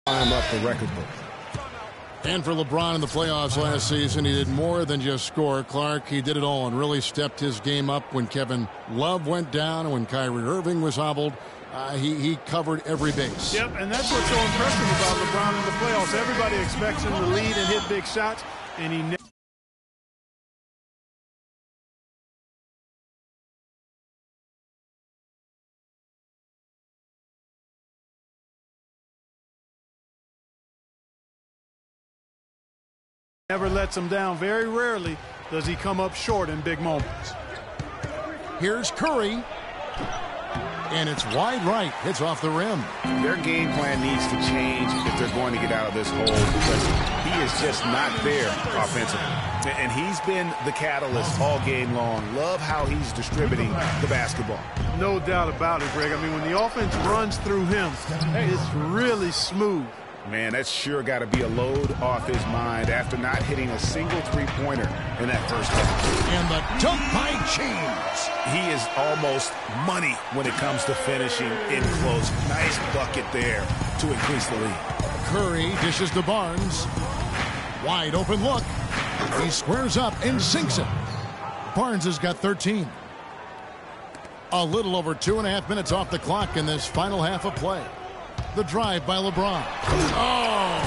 climb up the record book. And for LeBron in the playoffs last season, he did more than just score. Clark, he did it all and really stepped his game up when Kevin Love went down and when Kyrie Irving was hobbled. He covered every base. Yep, and that's what's so impressive about LeBron in the playoffs. Everybody expects him to lead and hit big shots, and he never lets him down. Very rarely does he come up short in big moments. Here's Curry. And it's wide right. Hits off the rim. Their game plan needs to change if they're going to get out of this hole because he is just not there offensively. And he's been the catalyst all game long. Love how he's distributing the basketball. No doubt about it, Greg. I mean, when the offense runs through him, it's really smooth. Man, that's sure got to be a load off his mind after not hitting a single three-pointer in that first half. And the dunk by James. He is almost money when it comes to finishing in close. Nice bucket there to increase the lead. Curry dishes to Barnes. Wide open look. He squares up and sinks it. Barnes has got 13. A little over 2.5 minutes off the clock in this final half of play. The drive by LeBron. Oh!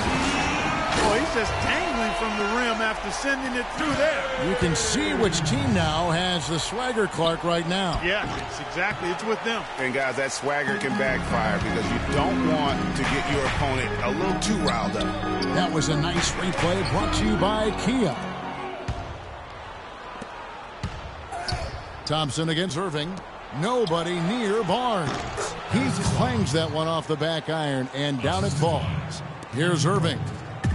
Boy, he's just dangling from the rim after sending it through there. You can see which team now has the swagger, Clark, right now. Yeah, it's with them. And, guys, that swagger can backfire because you don't want to get your opponent a little too riled up. That was a nice replay brought to you by Kia. Thompson against Irving. Nobody near Barnes. He clangs that one off the back iron and down it falls. Here's Irving.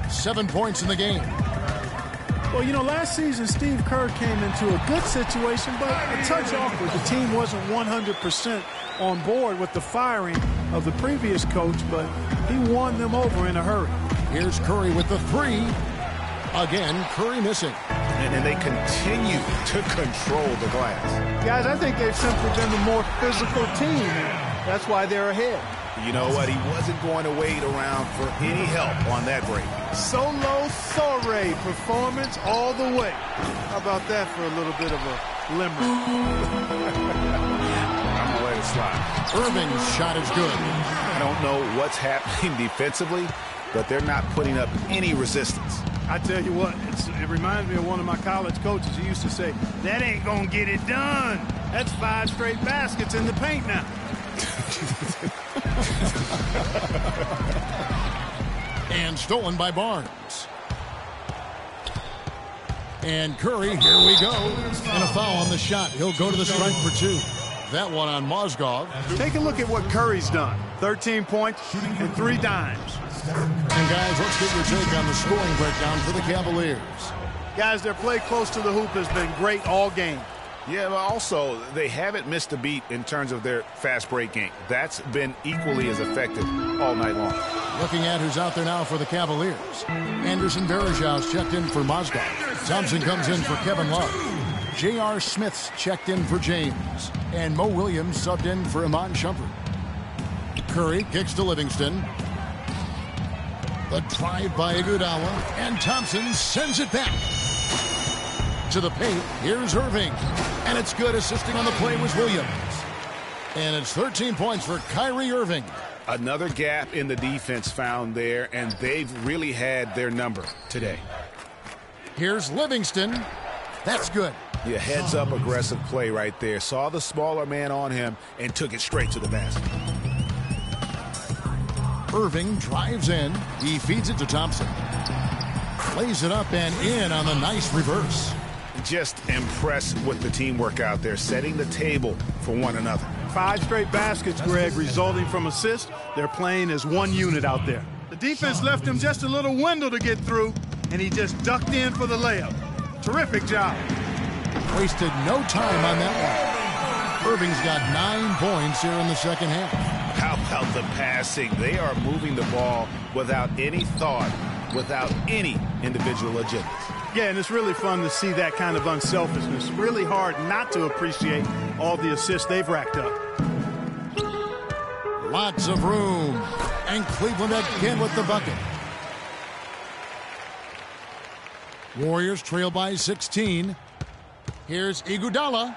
7 points in the game. Well, you know, last season Steve Kerr came into a good situation, but a touch awkward. The team wasn't 100% on board with the firing of the previous coach, but he won them over in a hurry. Here's Curry with the three. Again, Curry missing. And they continue to control the glass. Guys, I think they've simply been the more physical team. That's why they're ahead. You know what? He wasn't going to wait around for any help on that break. Solo soiree performance all the way. How about that for a little bit of a limerick? I'm going to let it slide. Irving's shot is good. I don't know what's happening defensively, but they're not putting up any resistance. I tell you what, it reminds me of one of my college coaches. He used to say, that ain't going to get it done. That's 5 straight baskets in the paint now. And stolen by Barnes. And Curry, here we go. And a foul on the shot. He'll go to the strike for 2. That one on Mozgov. Take a look at what Curry's done. 13 points and 3 dimes. And guys, let's get your take on the scoring breakdown for the Cavaliers. Guys, their play close to the hoop has been great all game. Yeah, but also, they haven't missed a beat in terms of their fast break game. That's been equally as effective all night long. Looking at who's out there now for the Cavaliers. Anderson Varejau's checked in for Mozgov. Thompson comes in for Kevin Love. J.R. Smith's checked in for James. And Mo Williams subbed in for Iman Shumpert. Curry kicks to Livingston. The drive by Iguodala. And Thompson sends it back. To the paint, here's Irving. And it's good. Assisting on the play was Williams. And it's 13 points for Kyrie Irving. Another gap in the defense found there, and they've really had their number today. Here's Livingston. That's good. Yeah, heads-up aggressive play right there. Saw the smaller man on him and took it straight to the basket. Irving drives in. He feeds it to Thompson. Lays it up and in on the nice reverse. Just impressed with the teamwork out there, setting the table for one another. 5 straight baskets, Greg, resulting from assists. They're playing as one unit out there. The defense left him just a little window to get through, and he just ducked in for the layup. Terrific job. Wasted no time on that one. Irving's got 9 points here in the second half. How about the passing? They are moving the ball without any thought, without any individual agenda. Yeah, and it's really fun to see that kind of unselfishness. Really hard not to appreciate all the assists they've racked up. Lots of room. And Cleveland again with the bucket. Warriors trail by 16. Here's Iguodala.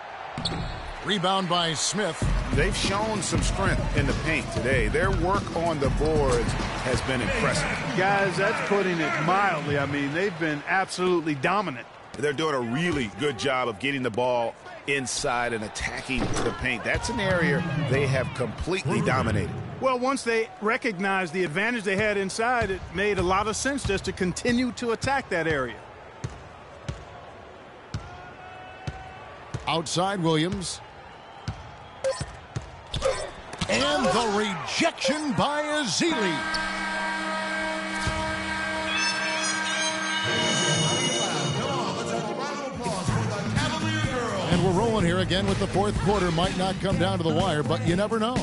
Rebound by Smith. They've shown some strength in the paint today. Their work on the boards has been impressive. Guys, that's putting it mildly. I mean, they've been absolutely dominant. They're doing a really good job of getting the ball inside and attacking the paint. That's an area they have completely dominated. Well, once they recognized the advantage they had inside, it made a lot of sense just to continue to attack that area. Outside Williams. And the rejection by Azili. And we're rolling here again with the fourth quarter. Might not come down to the wire, but you never know.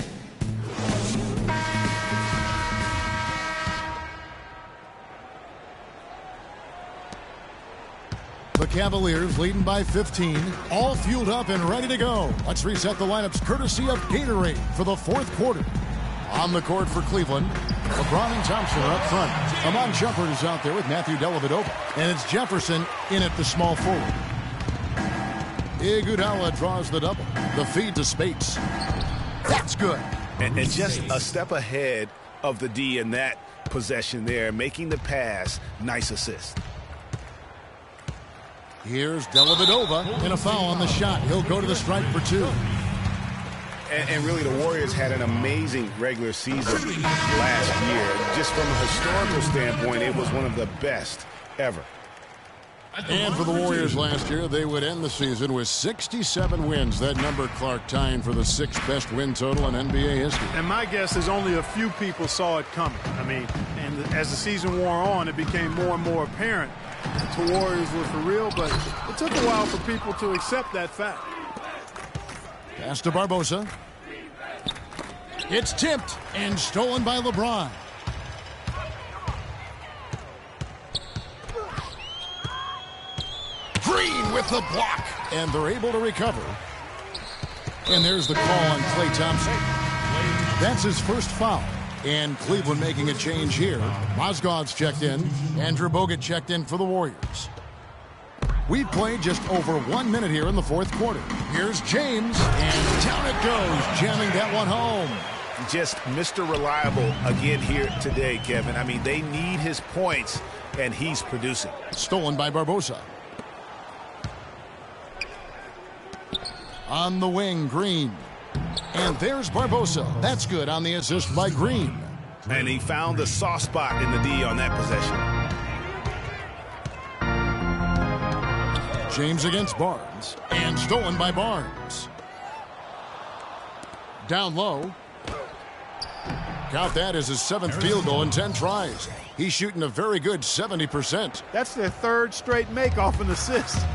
The Cavaliers leading by 15, all fueled up and ready to go. Let's reset the lineups courtesy of Gatorade for the fourth quarter. On the court for Cleveland, LeBron and Thompson are up front. Amon Shumpert is out there with Matthew Dellavedova. And it's Jefferson in at the small forward. Iguodala draws the double. The feed to Spates. That's good. And just a step ahead of the D in that possession there, making the pass. Nice assist. Here's Dellavedova, and a foul on the shot. He'll go to the stripe for two. And really, the Warriors had an amazing regular season last year. Just from a historical standpoint, it was one of the best ever. And for the Warriors last year, they would end the season with 67 wins. That number, Clark, tying for the sixth best win total in NBA history. And my guess is only a few people saw it coming. I mean, and as the season wore on, it became more and more apparent that the Warriors were for real, but it took a while for people to accept that fact. Pass to Barbosa. It's tipped and stolen by LeBron. Green with the block. And they're able to recover. And there's the call on Klay Thompson. That's his first foul. And Cleveland making a change here. Mozgov's checked in. Andrew Bogut checked in for the Warriors. We've played just over 1 minute here in the fourth quarter. Here's James. And down it goes, jamming that one home. Just Mr. Reliable again here today, Kevin. I mean, they need his points, and he's producing. Stolen by Barbosa. On the wing, Green. And there's Barbosa. That's good on the assist by Green. And he found the soft spot in the D on that possession. James against Barnes. And stolen by Barnes. Down low. Count that as his seventh field goal in 10 tries. He's shooting a very good 70%. That's their third straight make off an assist.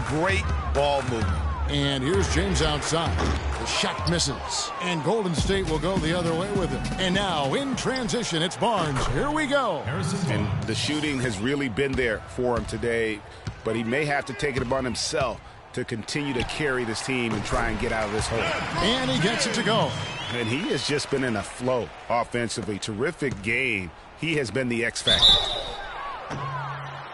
Great ball movement. And here's James outside. The shot misses. And Golden State will go the other way with it. And now in transition, it's Barnes. Here we go. And the shooting has really been there for him today, but he may have to take it upon himself to continue to carry this team and try and get out of this hole. And he gets it to go. And he has just been in a flow offensively. Terrific game. He has been the X factor.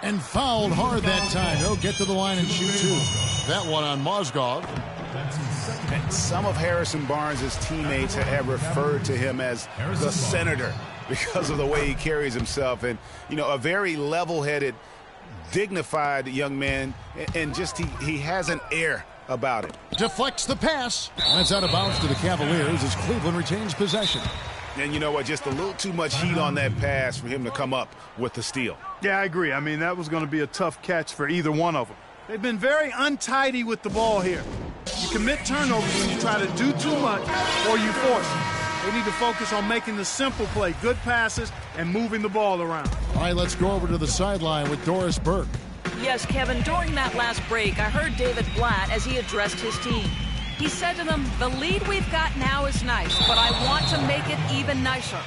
And fouled hard that time. He'll get to the line and shoot two. That one on Mozgov. And some of Harrison Barnes' teammates have referred to him as the senator because of the way he carries himself. And, you know, a very level-headed, dignified young man. And just he has an air about it. Deflects the pass. That's out of bounds to the Cavaliers as Cleveland retains possession. And you know what? Just a little too much heat on that pass for him to come up with the steal. Yeah, I agree. I mean, that was going to be a tough catch for either one of them. They've been very untidy with the ball here. You commit turnovers when you try to do too much or you force it. They need to focus on making the simple play, good passes, and moving the ball around. All right, let's go over to the sideline with Doris Burke. Yes, Kevin, during that last break, I heard David Blatt as he addressed his team. He said to them, the lead we've got now is nice, but I want to make it even nicer.